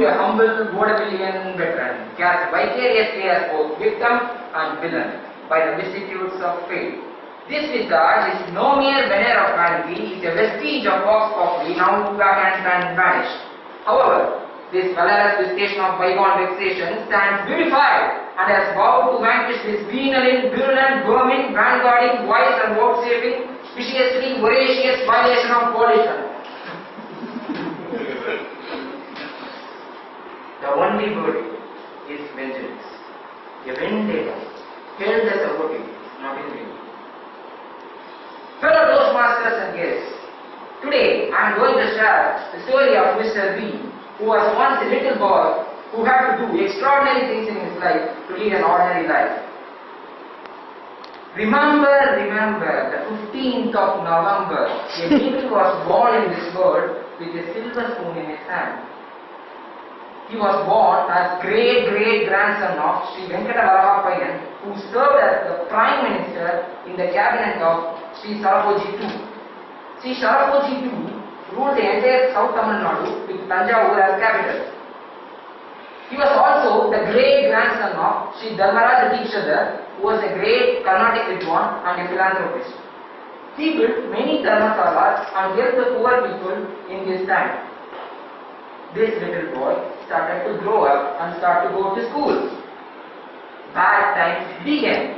a humble vaudevillian veteran, cast vicariously as both victim and villain by the vicissitudes of fate. This wizard is no mere veneer of vanity, is a vestige of Fox Copley, now vacant and vanished. However, this valorous visitation of bygone vexation stands beautified and has vowed to vanquish this venal, virulent, vermin, vanguarding, wise and vouchsafing, viciously voracious violation of volition. The only word is vengeance. A vendetta, held as a votive, not in vain. Fellow Toastmasters and guests, today I am going to share the story of Mr. B, who was once a little boy who had to do extraordinary things in his life to lead an ordinary life. Remember the 15th of November, a baby was born in this world with a silver spoon in his hand. He was born as great-grandson of Sri Venkata, who served as the Prime Minister in the cabinet of Sri Sarapoji II. Sri Sarapoji II ruled the entire South Tamil Nadu with Tanjavur as capital. He was also the great-grandson of Sri Dharmaraja Dikshadhar, who was a great Carnatic Vidwan and a philanthropist. He built many dharmasalas and helped the poor people in his time. This little boy started to grow up and start to go to school. Bad times began.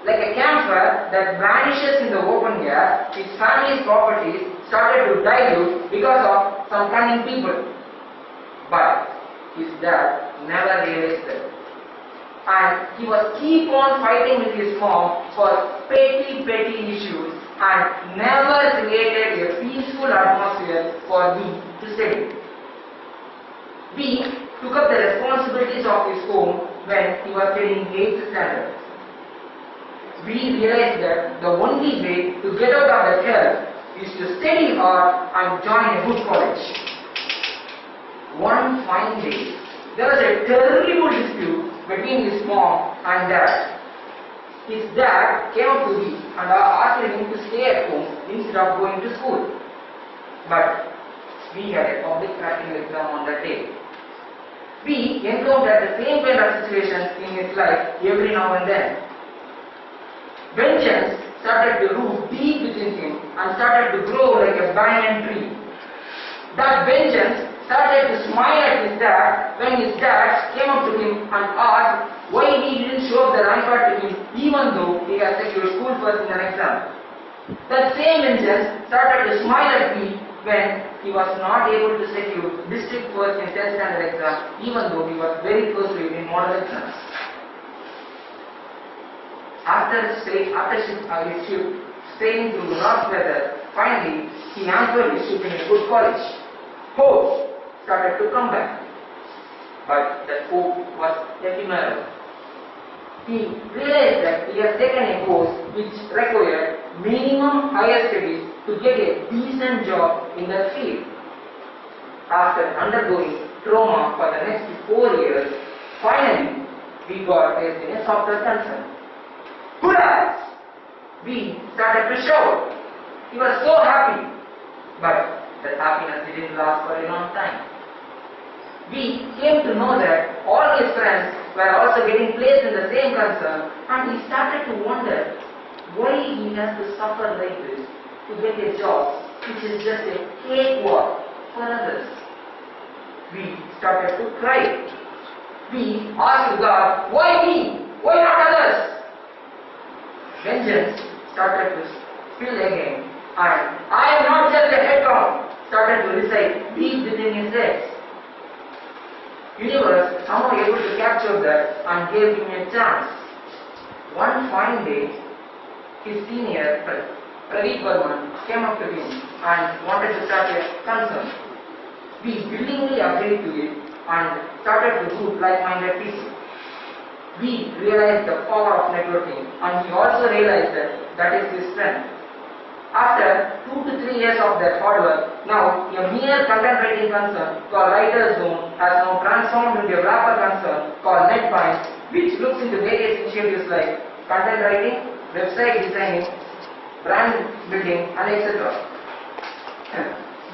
Like a camphor that vanishes in the open air, his family's properties started to dilute because of some cunning people. But his dad never realized that. And he was keep on fighting with his mom for petty issues and never created a peaceful atmosphere for me to study. B took up the responsibilities of his home when he was getting 8th standard. We realized that the only way to get out of that hell is to study hard and join a good college. One fine day, there was a terrible dispute between his mom and dad. His dad came up to me and asked him to stay at home instead of going to school. But we had a public practical exam on that day. We encountered the same kind of situations in his life every now and then. Vengeance started to root deep within him and started to grow like a banyan tree. That vengeance started to smile at his dad when his dad came up to him and asked why he didn't show up the rank card to him even though he had secured school first in an exam. That same vengeance started to smile at me when he was not able to secure district first in 10th standard exam even though he was very persuasive in model exams. After his shift staying through north weather, finally he answered his shift in a good college. Hope started to come back, but that hope was ephemeral. He realized that he had taken a course which required minimum higher studies to get a decent job in that field. After undergoing trauma for the next 4 years, finally we got placed in a software concern. Hurrah! We started to shout. He was so happy, but that happiness didn't last for a long time. We came to know that all his friends were also getting placed in the same concern, and he started to wonder why he has to suffer like this to get a job which is just a cakewalk for others. We started to cry. We asked God, why me? Why not others? Vengeance started to spill again, and I am not just a headcount started to reside deep within his head. Universe somehow able to capture that and gave him a chance. One fine day, his senior, Pradeep Varman, came up to him and wanted to start a concern. We willingly agreed to it and started to group like-minded people. We realized the power of networking, and he also realized that is his strength. After 2 to 3 years of that hard work, now a mere content writing concern called Writer's Zone has now transformed into a wrapper concern called NetBind, which looks into various initiatives like content writing, website designing, brand building, and etc.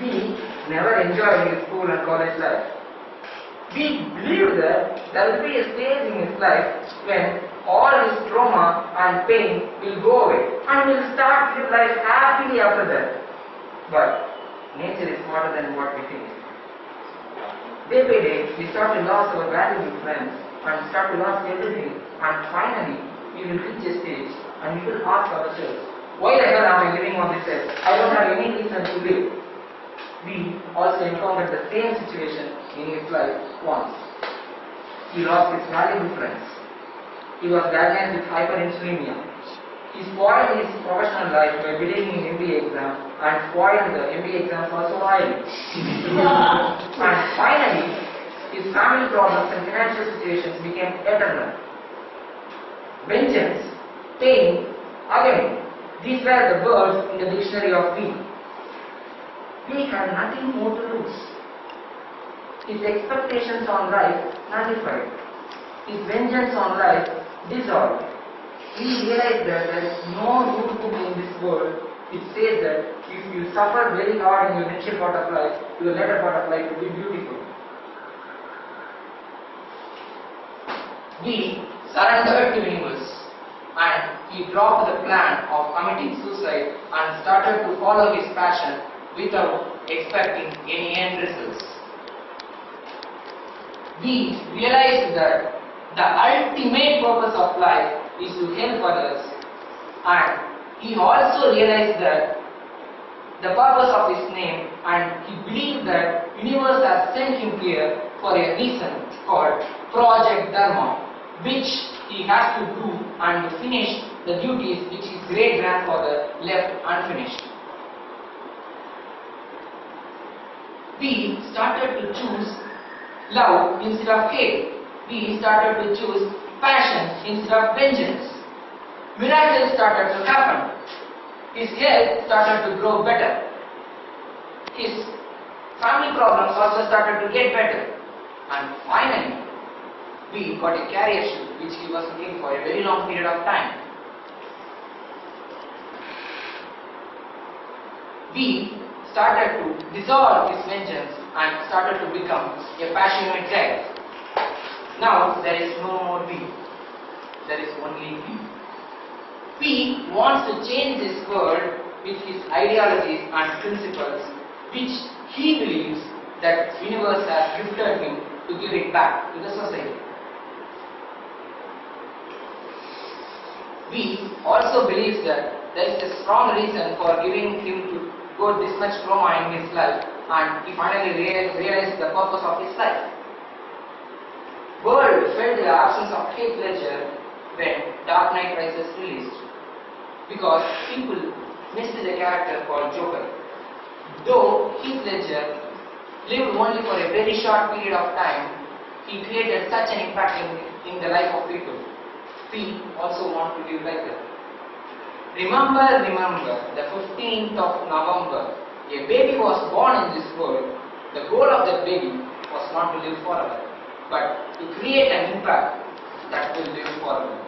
We never enjoyed his school and college life. We believe that there will be a stage in his life when all his trauma and pain will go away and will start his life happily after that. But nature is smarter than what we think. Day by day, we start to lose our valuable friends and start to lose everything, and finally, we will reach a stage and we will ask ourselves, why the hell am I living on this earth? I don't have any reason to live. We also encountered the same situation in his life once. He lost his valuable friends. He was diagnosed with hyperinsulinemia. He spoiled his professional life by bidding in MBA exam and spoiled the MBA exams also early. And finally, his family problems and financial situations became eternal. Vengeance, pain, agony. These were the words in the dictionary of we. We had nothing more to lose. His expectations on life nullified. His vengeance on life dissolved. We realized that there is no rule book in this world which says that if you suffer very hard in your initial part of life, your later part of life will be beautiful. We surrendered to the universe, and he dropped the plan of committing suicide and started to follow his passion without expecting any end results. We realized that the ultimate purpose of life is to help others, and he also realized that the purpose of his name, and he believed that universe has sent him here for a reason called Project Dharma, which he has to do and finish the duties which his great grandfather left unfinished. We started to choose love instead of hate. We started to choose passion instead of vengeance. Miracles started to happen. His health started to grow better. His family problems also started to get better. And finally, we got a career shift which he was looking for a very long period of time. We started to dissolve his vengeance and started to become a passionate guy. Now there is no more we. There is only we. He wants to change this world with his ideologies and principles, which he believes that universe has gifted him to give it back to the society. We also believe that there is a strong reason for giving him to go this much trauma in his life, and he finally realized the purpose of his life. World felt the absence of Heath Ledger when Dark Knight Rises released, because people missed the character called Joker. Though Heath Ledger lived only for a very short period of time, he created such an impact in the life of people. We also want to live like that. Remember, the 15th of November, a baby was born in this world. The goal of that baby was not to live forever, but to create an impact that will live forever.